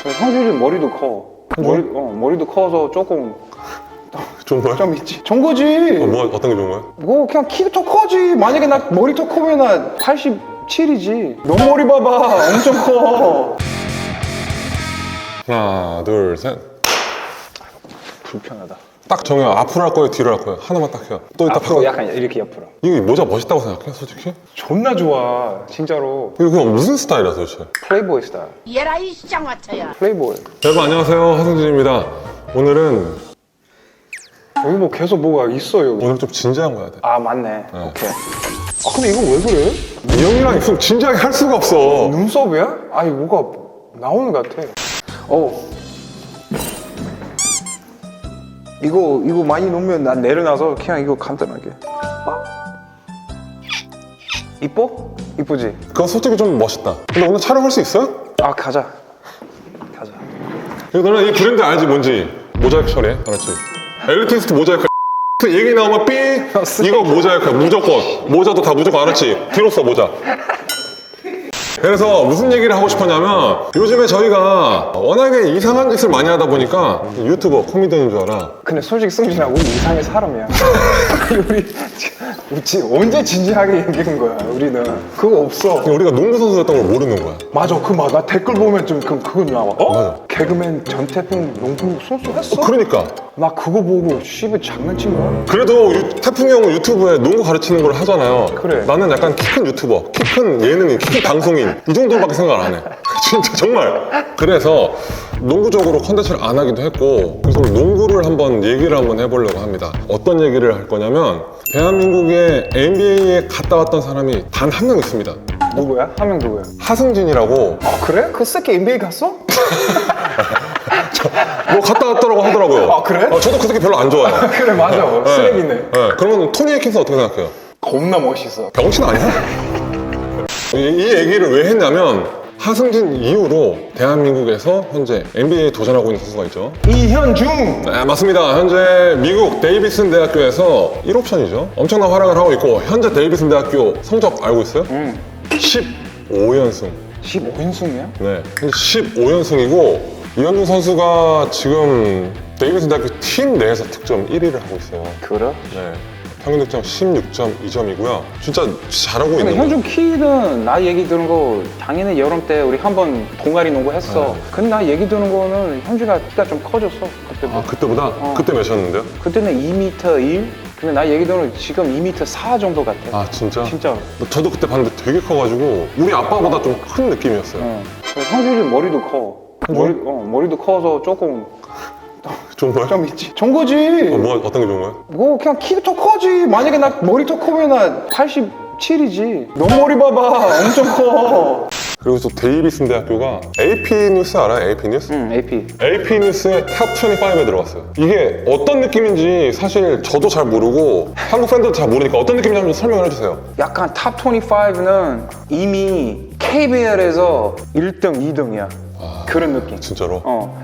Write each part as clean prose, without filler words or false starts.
형준이 머리도 커. 머리도 커서 조금 좋은 거야? 좀 있지. 좋은 거지. 뭐 어떤 게 좋은 거야? 뭐 그냥 키도 더 커지. 만약에 나 머리 더 크면 나 87이지. 너 머리 봐봐. 엄청 커. 하나, 둘, 셋. 불편하다. 딱 정해요. 앞으로 할 거예요, 뒤로 할 거예요. 하나만 딱 해요. 또 이따 앞으로 바꿔. 약간 이렇게 옆으로. 이거 모자 멋있다고 생각해, 솔직히? 존나 좋아. 진짜로. 이거 그냥 무슨 스타일이야, 도대체? 플레이보이 스타일. 얘라 이 쌍화차야. 플레이보이. 여러분 안녕하세요, 하승진입니다. 오늘은 여기 뭐 계속 뭐가 있어요. 오늘 좀 진지한 거 해야 돼. 아 맞네. 오케이. 아 근데 이건 왜 그래? 이 형이랑 있으면 진지하게 할 수가 없어. 눈썹이야? 아니 뭐가 나오는 것 같아. 이거 많이 놓으면 난 내려놔서 그냥 이거 간단하게. 이뻐? 이쁘지? 그거 솔직히 좀 멋있다. 근데 오늘 촬영할 수 있어요? 아 가자. 이거 너는 이 브랜드 알지 뭔지? 모자이크 처리해, 알았지? 엘리티스트 모자이크 얘기 나오면 삐! 이거 모자이크야, 무조건. 모자도 다 무조건 알았지? 뒤로 써, 모자. 그래서 무슨 얘기를 하고 싶었냐면 요즘에 저희가 워낙에 이상한 짓을 많이 하다 보니까 유튜버, 코미디언인 줄 알아. 근데 솔직히 승진아 우리 이상의 사람이야. 우리 언제 진지하게 얘기한 거야 우리는. 그거 없어. 우리가 농구 선수였던 걸 모르는 거야. 맞아 나 댓글 보면 좀 그건 나와. 맞아. 개그맨 전태풍 농구 선수 했어? 그러니까 나 그거 보고 씨발 장난친 거야? 그래도 태풍이 형은 유튜브에 농구 가르치는 걸 하잖아요. 그래. 나는 약간 키 큰 유튜버, 키 큰 예능인, 키 큰 방송인 이 정도밖에 생각 안 해. 진짜 정말. 그래서 농구적으로 컨텐츠를 안 하기도 했고 그래서 농구를 한번 얘기를 한번 해보려고 합니다. 어떤 얘기를 할 거냐면 대한민국의 NBA에 갔다 왔던 사람이 단 한 명 있습니다. 누구야? 한 명 누구야? 하승진이라고. 아 그래? 그 새끼 NBA 갔어? 뭐 갔다 왔더라고 하더라고요. 아, 그래? 저도 그 새끼 별로 안 좋아해요. 그래 맞아. 쓰레기네. 네. 그러면 토니 에이킨스 어떻게 생각해요? 겁나 멋있어. 병신 아니야? 이 얘기를 왜 했냐면 하승진 이후로 대한민국에서 현재 NBA에 도전하고 있는 선수가 있죠. 이현중! 네, 맞습니다. 현재 미국 데이비슨 대학교에서 1옵션이죠. 엄청난 활약을 하고 있고 현재 데이비슨 대학교 성적 알고 있어요? 15연승. 15인승이야? 네, 15연승이고 이현중 선수가 지금 데이비슨 대학교 팀 내에서 득점 1위를 하고 있어요. 그래? 네, 평균 득점 16.2점이고요. 진짜 잘하고 근데 있는 거예요. 현중 키는 나 얘기 들은 거 당연히 여름 때 우리 한번 동아리 농구 했어. 근데 나 얘기 들은 거는 현주가 키가 좀 커졌어 그때보다. 아, 그때보다? 그때 몇이었는데요? 그때는 2m 1? 근데 나 얘기 들은 거 지금 2m 4 정도 같아. 아 진짜? 진짜로. 저도 그때 봤는데 되게 커가지고 우리 아빠보다 좀 큰 느낌이었어요. 형준이 머리도 커. 머리도 커서 조금 좋은 거야? 좀 있지. 좋은 거지. 뭐 어떤 게 좋은 거야? 뭐 그냥 키도 더 커지. 만약에 나 머리 더 크면 나 87이지. 너 머리 봐봐. 엄청 커. 그리고 또 데이비슨 대학교가 AP 뉴스 알아요? AP 뉴스? 응, AP. AP 뉴스의 탑 25에 들어갔어요. 이게 어떤 느낌인지 사실 저도 잘 모르고 한국 팬들도 잘 모르니까 어떤 느낌인지 한번 설명을 해주세요. 약간 탑 25는 이미 KBL에서 1등, 2등이야. 그런 느낌. 진짜로?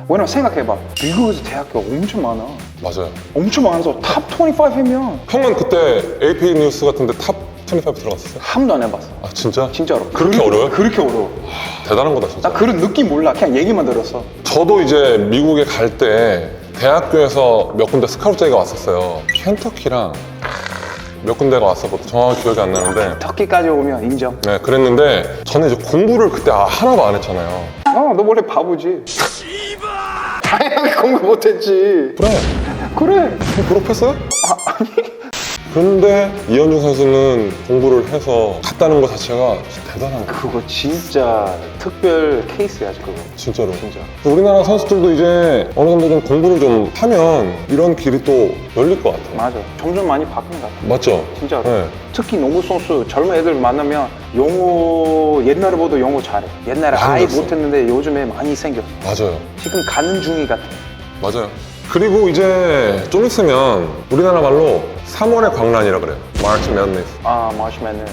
왜냐면 생각해봐. 미국에서 대학교가 엄청 많아. 맞아요. 엄청 많아서 탑 25이면 형은 그때 AP 뉴스 같은데 탑 25 들어갔었어요? 한 번도 안 해봤어. 아 진짜? 진짜로. 그렇게 어려워요? 그렇게 어려워. 대단한 거다 진짜. 나 그런 느낌 몰라. 그냥 얘기만 들었어. 저도 이제 미국에 갈 때 대학교에서 몇 군데 스카우트 제의가 왔었어요. 켄터키랑 몇 군데가 왔었거든요. 정확히 기억이 안 나는데. 터키까지 오면 인정. 네, 그랬는데 저는 이제 공부를 그때 하나도 안 했잖아요. 너 원래 바보지. 당연히 공부 못했지. 그래, 그래. 졸업했어요? 아니. 그런데 이현중 선수는 공부를 해서 갔다는 것 자체가 진짜 대단한 거예요. 그거 진짜 특별 케이스야, 그거. 진짜로. 진짜. 우리나라 선수들도 이제 어느 정도 좀 공부를 좀 하면 이런 길이 또 열릴 것 같아요. 맞아. 점점 많이 바뀐 것 같아. 맞죠? 진짜로. 네. 특히 농구 선수 젊은 애들 만나면 영어 옛날에 보다 영어 잘해. 옛날에 많이 아예 늘었어. 못했는데 요즘에 많이 생겼어. 맞아요. 지금 가는 중이 같아. 맞아요. 그리고 이제 좀 있으면 우리나라 말로 3월의 광란이라 그래요. March Madness. 아, 마시면은.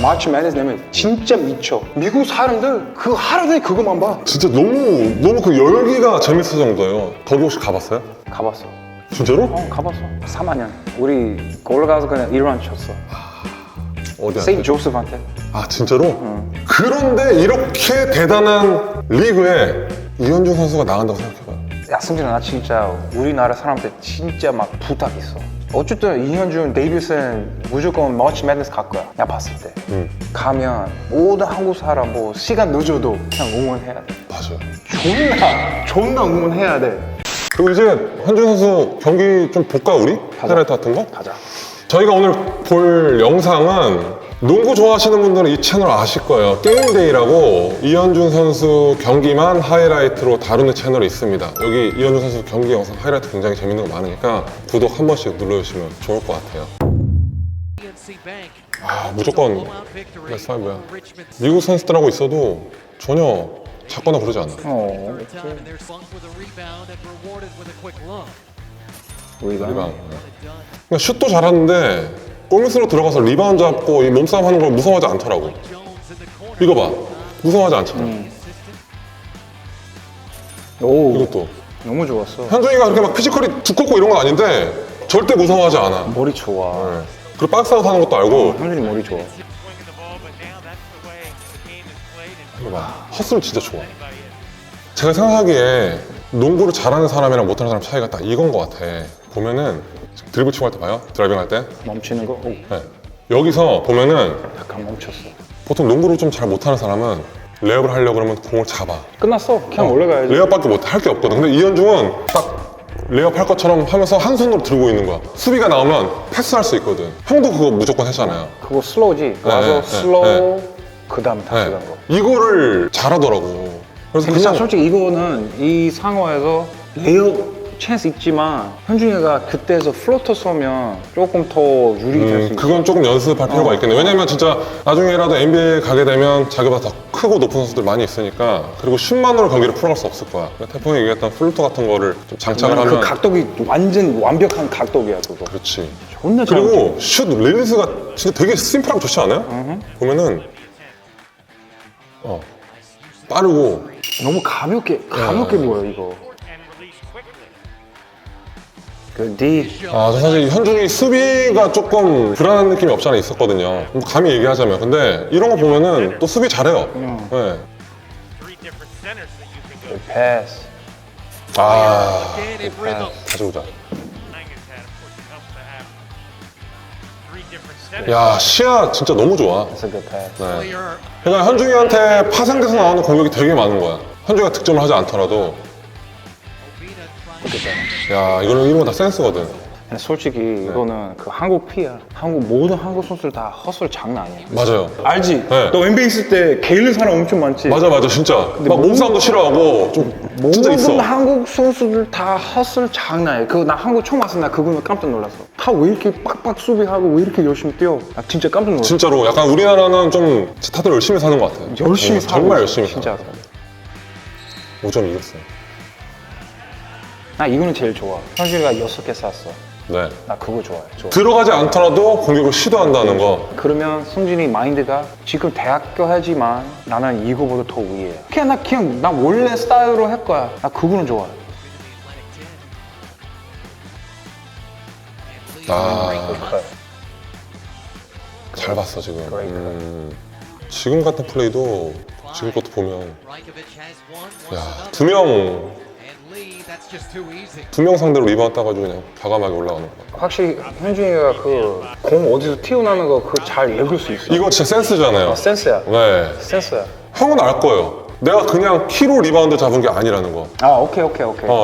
마치 매니스 되면 진짜 미쳐. 미국 사람들 그 하루 종일 그거만 봐. 진짜 너무 그 열기가 재밌을 정도예요. 거기 혹시 가봤어요? 가봤어. 진짜로? 가봤어. 3학년. 우리 올라가서 그냥 일반 쳤어. 어디야? 세인트 조셉한테. 아 진짜로? 그런데 이렇게 대단한 리그에 이현중 선수가 나간다고 생각해봐요. 야 승진아, 나 진짜 우리나라 사람한테 진짜 막 부탁 있어. 어쨌든 이현준, 데이비슨 무조건 마치 매니스 갈 거야. 나 봤을 때. 가면 모든 한국 사람 뭐 시간 늦어도 그냥 응원해야 돼. 맞아요. 존나 응원해야 돼. 그리고 이제 현중 선수 경기 좀 볼까 우리? 하이라이트 같은 거? 가자. 저희가 오늘 볼 영상은 농구 좋아하시는 분들은 이 채널 아실 거예요. 게임데이라고 이현준 선수 경기만 하이라이트로 다루는 채널이 있습니다. 여기 이현준 선수 경기 영상 하이라이트 굉장히 재밌는 거 많으니까 구독 한 번씩 눌러주시면 좋을 것 같아요. 아 무조건 베스트 5야. 미국 선수들하고 있어도 전혀 작거나 그러지 않아. 리바운드. 그러니까 슛도 잘하는데 골밑으로 들어가서 리바운드 잡고 이 몸싸움 하는 걸 무서워하지 않더라고. 이거 봐. 무서워하지 않잖아. 오, 이것도. 너무 좋았어. 현중이가 그렇게 막 피지컬이 두껍고 이런 건 아닌데 절대 무서워하지 않아. 머리 좋아. 네. 그리고 박스아웃 하는 것도 알고. 현준이 머리 좋아. 이거 봐. 헛스는 진짜 좋아. 제가 생각하기에 농구를 잘하는 사람이랑 못하는 사람 차이가 딱 이건 것 같아. 보면은 드리블 치고 할 때 봐요? 드라이빙 할 때? 멈추는 거? 오, 네. 여기서 보면은 약간 멈췄어. 보통 농구를 좀 잘 못하는 사람은 레이업을 하려고 그러면 공을 잡아. 끝났어. 그냥 올라가야지. 레이업밖에 할 게 없거든. 근데 이현중은 딱 레이업 할 것처럼 하면서 한 손으로 들고 있는 거야. 수비가 나오면 패스할 수 있거든. 형도 그거 무조건 했잖아요. 그거 슬로우지. 와서 슬로우, 그 다음에 다시 간 거. 이거를 잘하더라고. 그래서 진짜 그냥 솔직히 이거는 이 상황에서 레이업 찬스 있지만 현준이가 그때에서 플로터 쏘면 조금 더 유리할 수 있어. 그건 조금 연습할 필요가 있겠네. 왜냐면 진짜 나중에라도 NBA 가게 되면 자기보다 더 크고 높은 선수들 많이 있으니까. 그리고 슛만으로 경기를 풀어갈 수 없을 거야. 태풍이 얘기했던 플로터 같은 거를 좀 장착을 하면. 그 각도기 완전 완벽한 각도기야 그거. 그렇지. 존나 잘 그리고 슛 릴리스가 진짜 되게 심플하고 좋지 않아요? 보면은 빠르고 너무 가볍게 보여 이거. 그 D. 저 사실 현중이 수비가 조금 불안한 느낌이 없지 않아 있었거든요. 감히 얘기하자면. 근데 이런 거 보면은 또 수비 잘해요. 네. 패스. 가져오자. 야, 시야 진짜 너무 좋아. That's a good pass. 네. 그러니까 현중이한테 파생돼서 나오는 공격이 되게 많은 거야. 현중이가 득점을 하지 않더라도. 야, 이런 건 다 센스거든. 근데 솔직히 이거는 그 한국 피야. 모든 한국 선수들 다 헛술 장난 아니야. 맞아요. 알지? 네. 너 NBA 있을 때 게을른 사람 엄청 많지? 맞아, 진짜. 막 몸싸움도 싫어하고 좀 진짜 모든 있어. 한국 선수들 다 헛술 장난 아니야. 나 한국 처음 왔을 때 나 그거는 깜짝 놀랐어. 다 왜 이렇게 빡빡 수비하고 왜 이렇게 열심히 뛰어? 나 진짜 깜짝 놀랐어. 진짜로 약간 우리나라는 좀 다들 열심히 사는 것 같아요. 열심히 살고 정말 있어, 열심히 진짜. 5점 이겼어요. 나 이거는 제일 좋아. 현준이가 6개 쐈어. 네. 나 그거 좋아해. 들어가지 않더라도 공격을 시도한다는 거. 그러면 승진이 마인드가 지금 대학교 하지만 나는 이거보다 더 위에. 나 원래 스타일로 할 거야. 나 그거는 좋아해. 잘 봤어 지금. 지금 같은 플레이도 지금 것도 보면 두 명 상대로 리바운드 따가지고 그냥 과감하게 올라가는 거. 확실히 현준이가 그 공 어디서 튀어나오는 거 그거 잘 읽을 수 있어. 이거 진짜 센스잖아요. 센스야. 네. 센스야. 형은 알 거예요. 내가 그냥 키로 리바운드 잡은 게 아니라는 거. 오케이.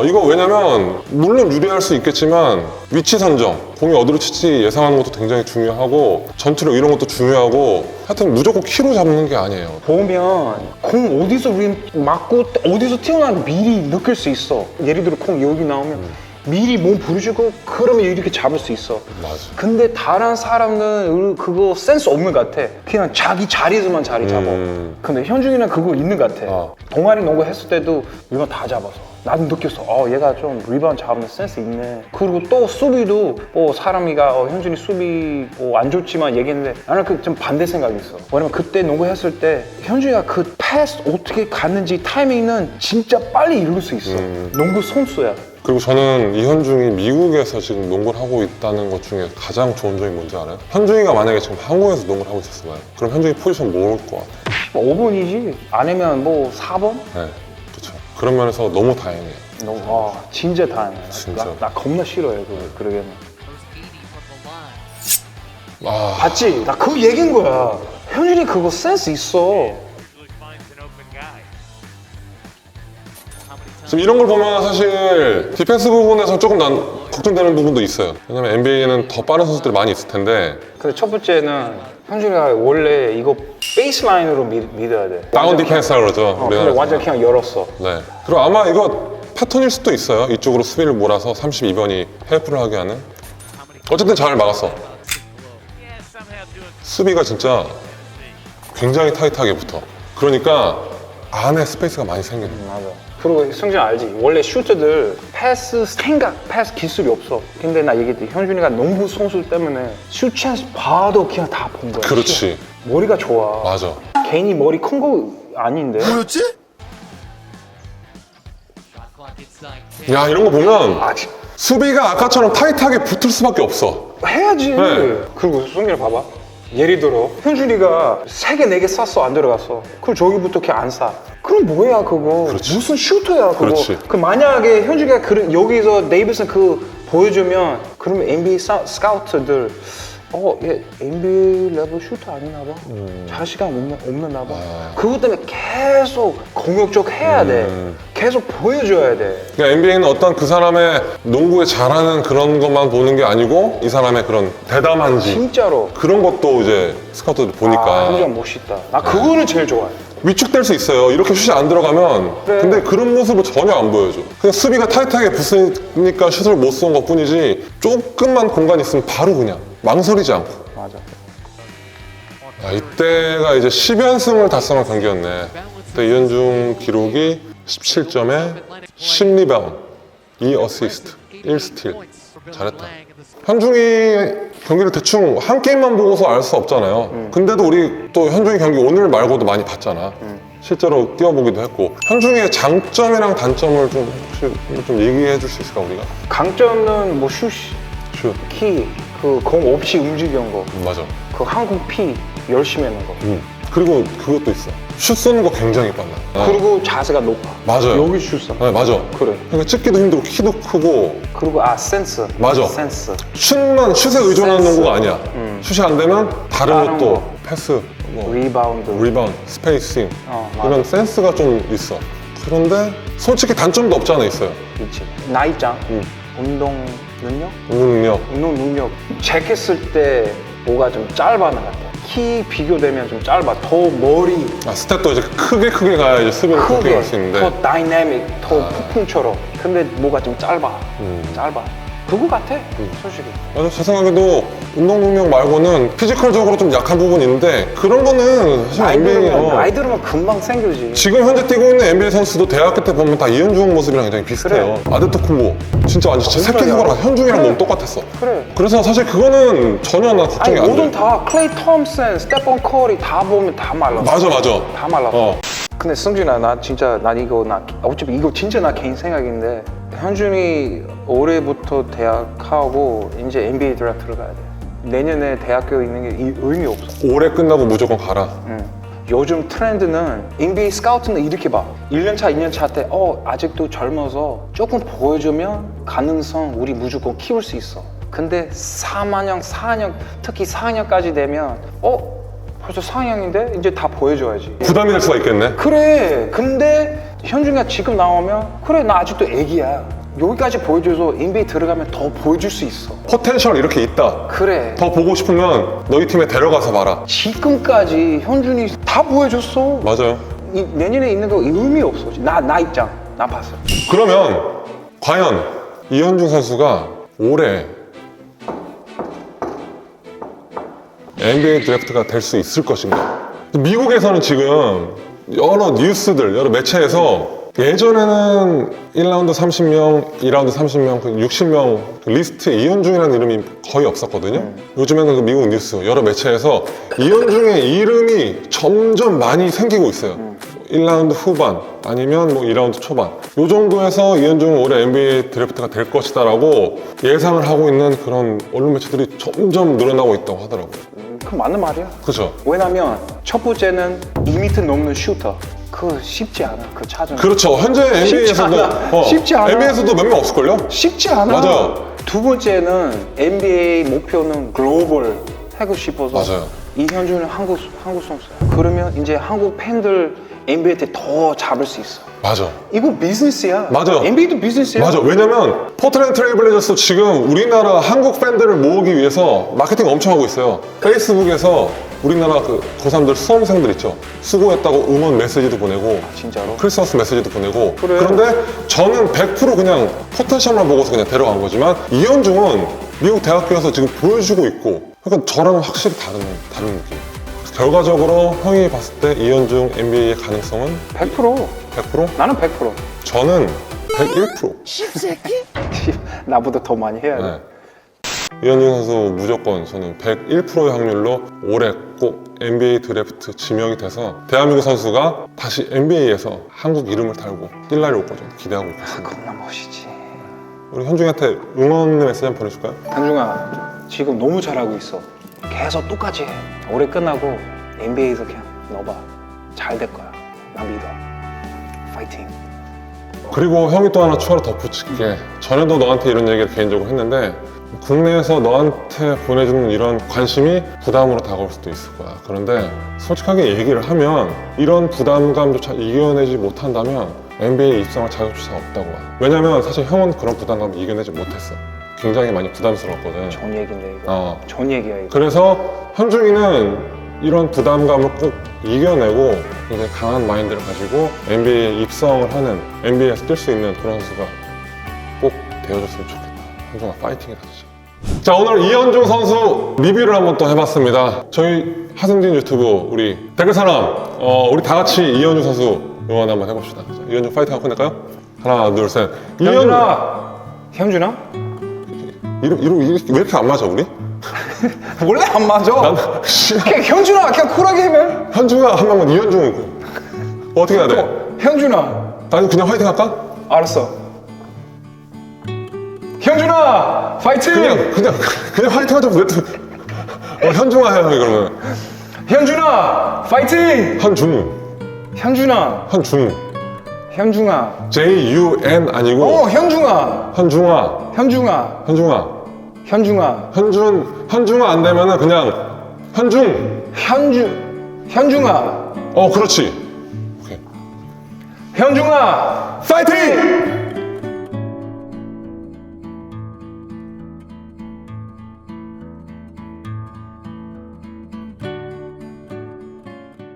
이거 왜냐면 물론 유리할 수 있겠지만 위치 선정, 공이 어디로 칠지 예상하는 것도 굉장히 중요하고 전투력 이런 것도 중요하고 하여튼 무조건 키로 잡는 게 아니에요. 보면 공 어디서 맞고 어디서 튀어나오는 미리 느낄 수 있어. 예를 들어 공 여기 나오면 미리 몸 부르주고 그러면 이렇게 잡을 수 있어. 맞아. 근데 다른 사람은 그거 센스 없는 것 같아. 그냥 자기 자리에서만 자리 잡아. 근데 현중이는 그거 있는 것 같아. 동아리 농구 했을 때도 이거 다 잡아서. 나도 느꼈어. 얘가 좀 리바운드 잡으면 센스 있네. 그리고 또 수비도 사람이가 현준이 수비 안 좋지만 얘기했는데 나는 그 좀 반대 생각이 있어. 왜냐면 그때 농구했을 때 현준이가 그 패스 어떻게 갔는지 타이밍은 진짜 빨리 읽을 수 있어. 농구 선수야. 그리고 저는 이현중이 미국에서 지금 농구를 하고 있다는 것 중에 가장 좋은 점이 뭔지 알아요? 현중이가 만약에 지금 한국에서 농구를 하고 있었어요. 그럼 현중이 포지션 모를 것 같아요. 5번이지? 아니면 4번? 네, 그렇죠. 그런 면에서 너무 다행이에요. 진짜 다행이야. 진짜. 나 겁나 싫어해, 그러게는. 봤지? 나 그 얘기인 거야. 현준이 그거 센스 있어. 지금 이런 걸 보면 사실 디펜스 부분에서 조금 난 걱정되는 부분도 있어요. 왜냐면 NBA에는 더 빠른 선수들이 많이 있을 텐데 근데 첫 번째는 현준이가 원래 이거 베이스라인으로 믿어야 돼. 다운 디펜스라고 그러죠. 근데 우리나라에서. 완전 그냥 열었어. 네. 그리고 아마 이거 패턴일 수도 있어요. 이쪽으로 수비를 몰아서 32번이 헬프를 하게 하는. 어쨌든 잘 막았어. 수비가 진짜 굉장히 타이트하게 붙어. 그러니까 안에 스페이스가 많이 생기는 거야. 맞아. 그리고 승진 알지? 원래 슈터들 패스 기술이 없어. 근데 나 얘기했지. 현준이가 농구 선수 때문에 슛 찬스 봐도 그냥 다 본 거야. 그렇지. 머리가 좋아. 맞아. 괜히 머리 큰 거 아닌데. 뭐였지? 야, 이런 거 보면 아, 수비가 아까처럼 타이트하게 붙을 수밖에 없어. 해야지. 네. 그리고 승진을 봐봐. 예를 들어 현준이가 3개, 4개 쐈어. 안 들어갔어. 그럼 저기부터 그냥 안 쏴. 그럼 뭐야 그거. 그렇지. 무슨 슈터야 그거. 그렇지. 그 만약에 현준이가 여기서 데이비슨 보여주면 그러면 NBA 스카우트들 얘 NBA 레벨 슈터 아니나 봐. 자신감 없나 봐. 그것 때문에 계속 공격적 해야 돼. 계속 보여줘야 돼. 그러니까 NBA는 어떤 그 사람의 농구에 잘하는 그런 것만 보는 게 아니고 이 사람의 그런 대담한지 진짜로. 그런 것도 이제 스카우트들이 보니까 현준이가 멋있다. 나 그거는 제일 좋아해. 위축될 수 있어요. 이렇게 슛이 안 들어가면. 그래. 근데 그런 모습을 전혀 안 보여줘. 그냥 수비가 타이트하게 붙으니까 슛을 못 쏜 것 뿐이지 조금만 공간이 있으면 바로 그냥 망설이지 않고. 맞아. 이때가 이제 10연승을 달성한 경기였네. 그때 이현중 기록이 17점에 10리바운드, 2어시스트, 1스틸. 잘했다. 현중이 경기를 대충 한 게임만 보고서 알 수 없잖아요. 근데도 우리 또 현중이 경기 오늘 말고도 많이 봤잖아. 실제로 뛰어보기도 했고. 현중이의 장점이랑 단점을 좀 혹시 좀 얘기해 줄 수 있을까 우리가? 강점은 슛, 슛. 키, 그 공 없이 움직이는 거, 맞아. 그 한국 피 열심히 하는 거. 그리고 그것도 있어. 슛 쏘는 거 굉장히 빨라. 그리고 자세가 높아. 맞아요. 여기 슛 쏴. 네, 맞아. 그래. 그러니까 찍기도 힘들고 키도 크고 그리고 센스. 맞아. 센스. 슛에 의존하는 센스. 농구가 아니야. 슛이 안 되면 다른 다른 것도 거. 패스, 뭐 리바운드. 리바운드, 스페이싱 맞아. 이런 센스가 좀 있어. 그런데 솔직히 단점도 없지 않아 있어요. 있지. 나이짱. 운동 능력? 능력. 운동 능력. 재킷 쓸 때 뭐가 좀 짧아는 것 같아. 키 비교되면 좀 짧아. 더 머리 스텝도 이제 크게 가야 이제 수비를 크게 크게, 갈 수 있는데 더 다이내믹, 더 폭풍처럼. 근데 뭐가 좀 짧아. 짧아. 그거 같아, 솔직히. 맞아, 제 생각에도 운동 능력 말고는 피지컬적으로 좀 약한 부분이 있는데 그런 거는 사실 NBA 나이 들으면 금방 생기지. 지금 현재 뛰고 있는 NBA 선수도 대학교 때 보면 다 이현중 모습이랑 굉장히 비슷해요. 아데토쿤보 진짜 완전 새끼 손가락 현중이랑 그래. 몸 똑같았어. 그래. 그래서 사실 그거는 전혀 나 걱정이 아니 안 모든 돼. 다 클레이 톰슨, 스테판 커리 다 보면 다 말랐어. 맞아. 다 말랐어. 어. 근데 승준아, 나 진짜 어차피 이거 진짜 나 개인 생각인데 현준이 올해부터 대학하고 이제 NBA 드래프트를 가야 돼. 내년에 대학교 있는 게 의미 없어. 올해 끝나고 무조건 가라. 요즘 트렌드는 NBA 스카우트는 이렇게 봐. 1년차, 2년차 때 아직도 젊어서 조금 보여주면 가능성 우리 무조건 키울 수 있어. 근데 3학년, 4학년, 특히 4학년까지 되면 벌써 4학년인데 이제 다 보여줘야지. 부담이 될 수가 있겠네. 그래. 근데 현중이가 지금 나오면 그래 나 아직도 애기야. 여기까지 보여줘서 NBA 들어가면 더 보여줄 수 있어. 포텐셜 이렇게 있다. 그래. 더 보고 싶으면 너희 팀에 데려가서 봐라. 지금까지 현준이 다 보여줬어. 맞아요. 내년에 있는 거 의미 없어. 나 입장. 나 봤어. 그러면 과연 이현중 선수가 올해 NBA 드래프트가 될 수 있을 것인가? 미국에서는 지금 여러 뉴스들, 여러 매체에서 예전에는 1라운드 30명, 2라운드 30명, 60명 리스트에 이현중이라는 이름이 거의 없었거든요. 요즘에는 그 미국 뉴스, 여러 매체에서 이현중의 이름이 점점 많이 생기고 있어요. 1라운드 후반 아니면 뭐 2라운드 초반 요 정도에서 이현중은 올해 NBA 드래프트가 될 것이다 라고 예상을 하고 있는 그런 언론 매체들이 점점 늘어나고 있다고 하더라고요. 그 맞는 말이야. 그죠? 왜냐면 첫 번째는 2m 넘는 슈터. 그거 쉽지 않아. 그 찾은. 그렇죠. 현재 NBA에서도 쉽지 않아. NBA에서도 몇 명 없을걸요? 쉽지 않아. 맞아요. 두 번째는 NBA 목표는 글로벌 하고 싶어서 맞아요. 이현준은 한국 선수야. 그러면 이제 한국 팬들 NBA 때 더 잡을 수 있어. 맞아. 이거 비즈니스야. 맞아요. NBA도 비즈니스야. 맞아. 왜냐면 포틀랜드 트레일 블레이저스 지금 우리나라 한국 팬들을 모으기 위해서 마케팅 엄청 하고 있어요. 페이스북에서 우리나라 그 고3들 수험생들 있죠. 수고했다고 응원 메시지도 보내고 진짜로? 크리스마스 메시지도 보내고 그래. 그런데 저는 100% 그냥 포텐셜만 보고서 그냥 데려간 거지만 이현중은 미국 대학교에서 지금 보여주고 있고 그러니까 저랑은 확실히 다른 느낌. 결과적으로 형이 봤을 때 이현중 NBA의 가능성은 100%. 100%? 나는 100%. 저는 101%. 나보다 더 많이 해야 돼. 네. 이현중 선수 무조건 저는 101%의 확률로 올해 꼭 NBA 드래프트 지명이 돼서 대한민국 선수가 다시 NBA에서 한국 이름을 달고 뛸 날이 올 거죠. 기대하고 있습니다. 겁나 멋있지. 우리 현중한테 응원의 메시지 한번 보내줄까요? 현중아, 지금 너무 잘하고 있어. 계속 똑같이 해. 올해 끝나고 NBA에서 그냥 넣어봐. 잘 될 거야. 나 믿어. 파이팅. 그리고 형이 또 하나 추가로 덧붙일게. 전에도 너한테 이런 얘기를 개인적으로 했는데 국내에서 너한테 보내주는 이런 관심이 부담으로 다가올 수도 있을 거야. 그런데 솔직하게 얘기를 하면 이런 부담감조차 이겨내지 못한다면 NBA 입성할 자격조차 없다고 봐. 왜냐면 사실 형은 그런 부담감을 이겨내지 못했어. 굉장히 많이 부담스러웠거든. 좋은 얘기인데 이거. 좋은 얘기야 이거. 그래서 현중이는 이런 부담감을 꼭 이겨내고 굉장히 강한 마인드를 가지고 NBA에 입성을 하는, NBA에서 뛸 수 있는 그런 선수가 꼭 되어줬으면 좋겠다. 현중아 파이팅이다 진짜. 자, 오늘 이현중 선수 리뷰를 한번 또 해봤습니다. 저희 하승진 유튜브 우리 댓글 사람 우리 다 같이 이현중 선수 응원 한번 해봅시다. 자, 이현중 파이팅 하고 끝낼까요? 하나 둘 셋. 현준아? 이름 왜 이렇게 안 맞아 우리? 원래 안 맞아. 그냥 현준아 그냥 쿨하게 해. 현중아 한 명만 이현중 어떻게 해야 돼? 현준아. 아니 그냥 화이팅 할까? 알았어. 현준아 파이팅. 그냥 화이팅 하자고 왜 또 현중아 해요 그러면. 현준아 파이팅. 현준아. 현중아. J-U-N 아니고 현중아. 현중아 안 되면은 그냥 현중아. 그렇지. 오케이. 현중아 파이팅!